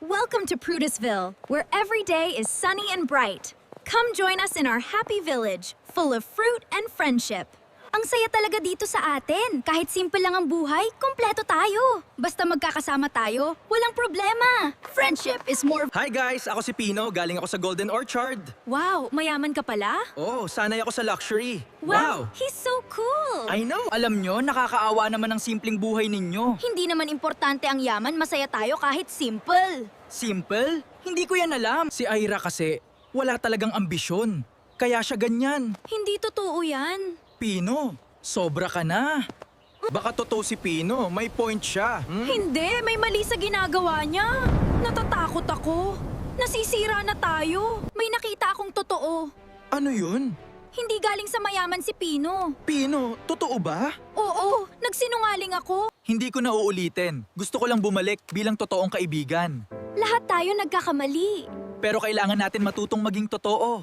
Welcome to Prudisville, where every day is sunny and bright. Come join us in our happy village, full of fruit and friendship. Ang saya talaga dito sa atin. Kahit simple lang ang buhay, kompleto tayo. Basta magkakasama tayo, walang problema. Friendship is more... Hi guys! Ako si Pino. Galing ako sa Golden Orchard. Wow, mayaman ka pala? Oh, sanay ako sa luxury. He's so cool! I know! Alam nyo, nakakaawa naman ang simpleng buhay ninyo. Hindi naman importante ang yaman, masaya tayo kahit simple. Simple? Hindi ko yan alam. Si Ira kasi, wala talagang ambisyon. Kaya siya ganyan. Hindi totoo yan. Pino, sobra ka na. Baka totoo si Pino, may point siya. Hindi, may mali sa ginagawa niya. Natatakot ako. Nasisira na tayo. May nakita akong totoo. Ano yun? Hindi galing sa mayaman si Pino. Pino, totoo ba? Oo, nagsinungaling ako. Hindi ko na uulitin. Gusto ko lang bumalik bilang totoong kaibigan. Lahat tayo nagkakamali. Pero kailangan natin matutong maging totoo.